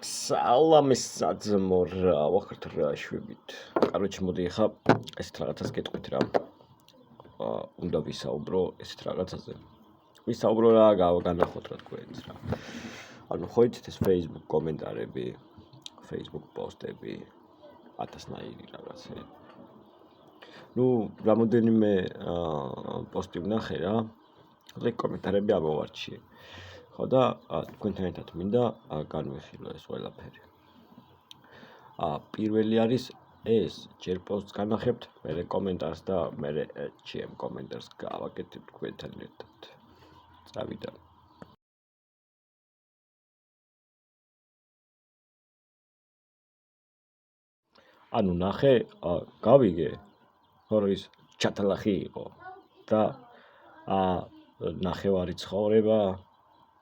სალამი საძმო რა ვახერთ რა შვებით. Короче, მოდი ახლა ესეთ რაღაცას გეტყვით რა. უნდა ვისაუბრო ესეთ რაღაცაზე. ვისაუბრო რა განახოთ რა თქვენს რა. ანუ ხო იცით ეს Facebook კომენტარები, Facebook პოსტები, ათასნაირი რაღაცა. ნუ რამოდენიმე პოსტი ვნახე რა. და კომენტარები ამოვარჩიე. ხო და თქვენთან ერთად მინდა განვიხილო ეს ყველაფერი. პირველი არის ეს ჯერ პოსტს განახებთ, მერე კომენტარს და მერე ჩემ კომენტარს გავაკეთებ თქვენთან ერთად. წავიდა. ანუ ნახე, გავიგე, რომ ის ჩათალახი იყო და ნახევარი ცხოვრება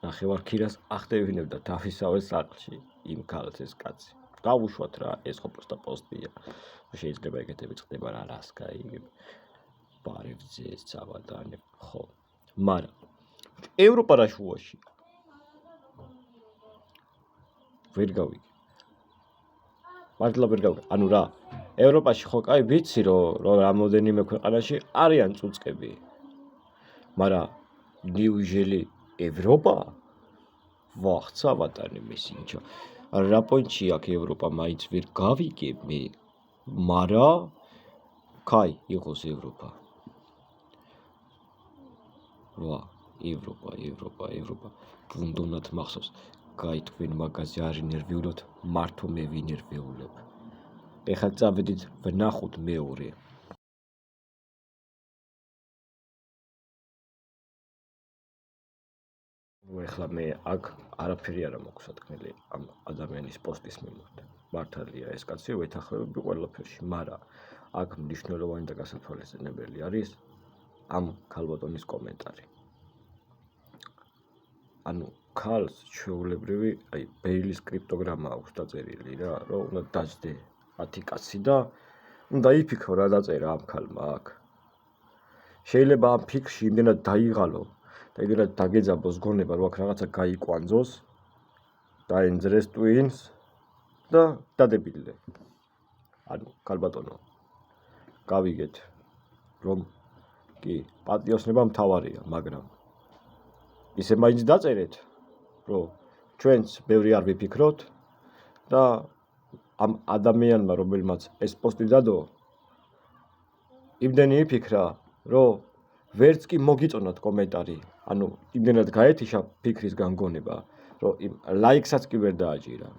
ნახევარ ქირას ახდევინებდა თავისავე სახლში იმ ქალს ეს კაცი. გავუშვათ რა, ეს ხო პროსტა პოსტია. შეიძლება ეგეთები წყდება რა, რას გაიგებ. ბარებძეს წავადანებ, ხო. მაგრამ ევროპა რა შუაში? ვერ გავიგე. მართლა ვერ გავიგე. ანუ რა, ევროპაში ხო კაი ვიცი რომ რამოდენიმე ქვეყანაში არიან წუწკები. მაგრამ ნიუჟელი ევროპა? ვახ, წავატანი მისინჩა. რა პონჩი აქვს ევროპა მაინც ვერ გავიგე მე. მაგრამ კაი იყოს ევროპა. ვა, ევროპა. გუნდონად მახსოვს. კაი თქვენ მაგაზე არ ინერვიულობთ, მართო მე ვინერვიულობ. ეხლა წავედით ვნახოთ მეორე. ეხლა მე აქ არაფერი არ მაქვს სათქმელი ამ ადამიანის პოსტის მიმართ. მართალია ეს კაცი ვეთახმები ყველაფერში, მაგრამ აქ მნიშვნელოვანი და გასათვალისწინებელი არის ამ ქალბატონის კომენტარი. ანუ ქალს ჩვეულებრივი, ბეილის კრიპტოგრამა აქვს დაწერილი რა, რომ უნდა დაждე 10 კაცი და უნდა იფიქრო რა დაწერა ამ ქალმა აქ. შეიძლება ამ ფიქრში იმდენად დაიღალო და იმდენად დაგეძაბოს გონება, რომ აქ რაღაცა გაიკვანძოს, დაენძრეს ტვინს და დადებილდე. ანუ ქალბატონო, გავიგეთ, რომ კი, პატიოსნება მთავარია, მაგრამ ისე მაინც დაწერეთ, რომ ჩვენც ბევრი არ ვიფიქროთ და ამ ადამიანმა, რომელმაც ეს პოსტი დადო, იმდენი იფიქრა, რომ ვერც კი მოგიწონათ კომენტარი, ანუ იმდენად გაეთიშა ფიქრის განგონება, რომ იმ ლაიქსაც კი ვერ დააჭირა.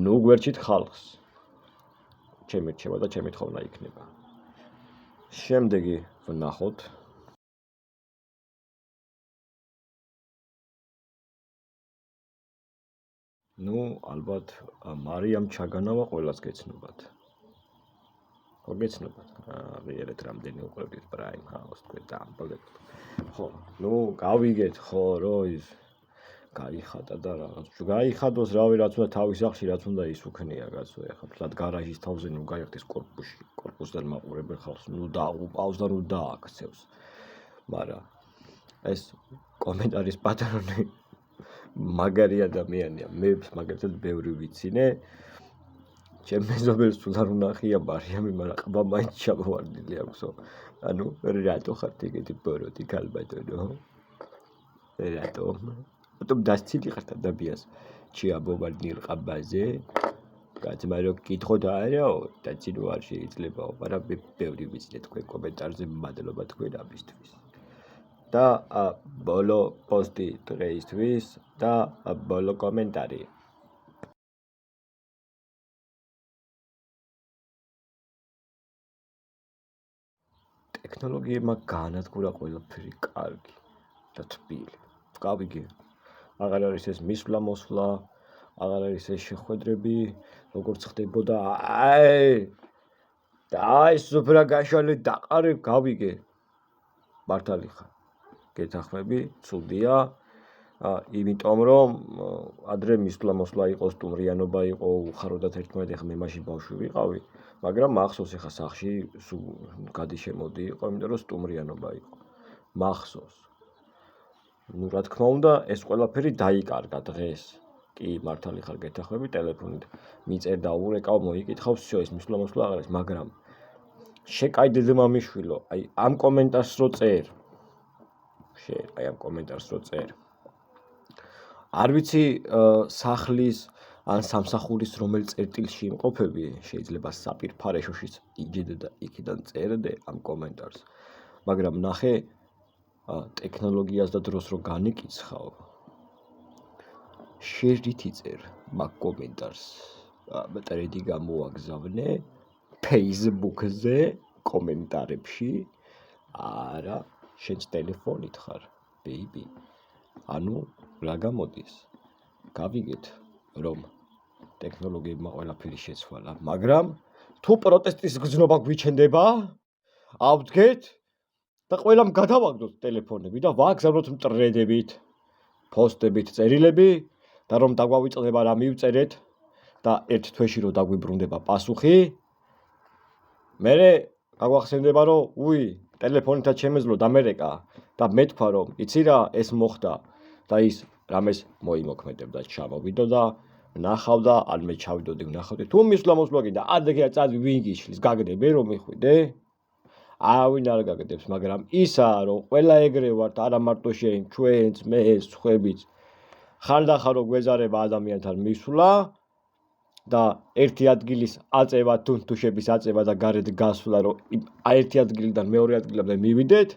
ნუ გვერჩით ხალხს. ჩემი რჩევა და ჩემი თხოვნა იქნება. შემდეგი ვნახოთ. ნუ ალბათ მარიამ ჩაგანავა ყველას გეცნობათ. ხო გეცნობათ. ვიერეთ რამდენი უყურებთ პრაიმ ჰაუს თქვენ და ამბობთ. ხო, ნუ გავიგეთ ხო რომ ის გაიხატა და რაღაც. გაიხადოს რავი რაც უნდა თავის სახში რაც უნდა ის უქნია კაცო. ეხლა ფლად გარაჟის თავზე ნუ გაიხდეს კორპუსთან მაყურებელ ხალხს. ნუ დაუყავს და ნუ დააქცევს. მაგრამ ეს კომენტარის პატრონი მაგარი ადამიანია. მე მაგალითად ბევრი ვიცინე. ჩემ მეზობელს თუ არ უნახია მარიამი, მაგრამ ყბა მაინც ჩამოვარდნილი აქვსო. ანუ რატო ხართ ეგეთი ბოროტი ქალბატონო? რატო? რატომ დასცილი ხართ ადამიანს ჩიაბოვარდნილ ყბაზე? კაცმა რო გითხოთ არაო, დაცინო არ შეიძლებაო, მაგრამ მე ბევრი ვიცინე თქვენ კომენტარზე მადლობა თქვენ ამისთვის. და ბოლო პოსტი დღეისთვის და ბოლო კომენტარი. ტექნოლოგიებმა გაანადგურა ყველაფერი კარგი და თბილი. გავიგე. აღარ არის ეს მისვლა-მოსვლა, აღარ არის ეს შეხვედრები, როგორც ხდებოდა. და სუფრა გაშალე დაყარე, გავიგე. მართალი ხარ. გეთახმები, ცუდია. იმიტომ რომ ადრე მისვლა-მოსვლა იყო, სტუმრიანობა იყო, უხაროდათ ერთმანეთ, ეხლა მე მაშინ ბავშვი ვიყავი, მაგრამ მახსოვს ეხლა სახში სულ გადი-შემოდი იყო, იმიტომ რომ სტუმრიანობა იყო. მახსოვს. ნუ რა თქმა უნდა, ეს ყველაფერი დაიკარგა დღეს. კი მართალი ხარ გეთახვები ტელეფონით მიწერ და ურეკავ მოიკითხავ всё ის მისვლა აღარ არის მაგრამ შეკაიდე ძმამიშვილო აი ამ კომენტარს რო წერ აი ამ კომენტარს რო წერ არ ვიცი სახლის ან სამსახურის რომელ წერტილში იმყოფები შეიძლება საპირფარეშოშიც იჯდე და იქიდან წერდე ამ კომენტარს მაგრამ ნახე ტექნოლოგიას და დროს რო განიკიცხავ შეერდით იწერ მაგ კომენტარს მეტრედი გამოაგზავნე Facebook-ზე კომენტარებში არა შენს ტელეფონით ხარ ბეიბი ანუ რა გამოდის გავიგეთ რომ ტექნოლოგიებმა ყველაფერი შეცვალა მაგრამ თუ პროტესტის გზნობა გვიჩნდება ავდგეთ და ყველამ გადავაგდოთ ტელეფონები და ვაგზავნოთ მტრედებით პოსტებით წერილები და რომ დაგვავიწყდება რა მივწერეთ და ერთ თვეში რომ დაგვიბრუნდება პასუხი მე გაგვახსენდება რომ უი ტელეფონითაც შემეძლო დამერეკა და მე თქვა რომ იცი რა ეს მოხდა და ის რამეს მოიმოქმედებდა ჩამოვიდო და ნახავდა ან მე ჩავიდოდი ვნახავდი თუ მისვლა გინდა ადრე წადი ვინ გიშლის გაგდები რომ მიხვიდე ავინ არ გაგდებს მაგრამ ისა რომ ყველა ეგრე ვართ არა მარტო შენ ჩვენც მეც ხვებიც ხანდახან რომ გვეზარება ადამიანთან მისვლა და ერთი ადგილის აწევა თუნთუშების აწევა და გარეთ გასვლა რომ ერთი ადგილიდან მეორე ადგილამდე მივიდეთ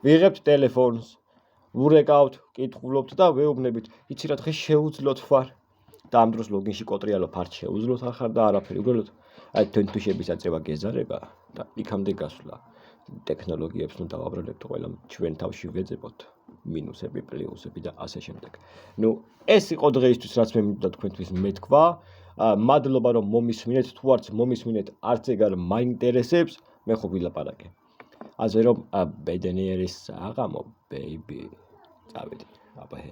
ვიღებთ ტელეფონს ვურეკავთ კითხულობთ და ვეუბნებით იცი რა დღეს შეუძლოთ ვარ და ამ დროს ლოგინში კოტრიალო ფართ შეუძლოთ ახარ და არაფერი უბრალოდ აი თუნთუშების აწევა გეზარება და იქამდე გასვლა ტექნოლოგიებს ნუ დავაბრალებთ ყველა ჩვენ თავში ვეძებოთ მინუსები პლუსები და ასე შემდეგ ნუ ეს იყო დღეისთვის რაც მე მინდა თქვენთვის მეთქვა მადლობა რომ მომისმინეთ თუ არც მომისმინეთ არც ეგარ მაინტერესებს მე ხო ვილაპარაკე ასე რომ ბედნიერის საღამო ბეიბი წავედი აბა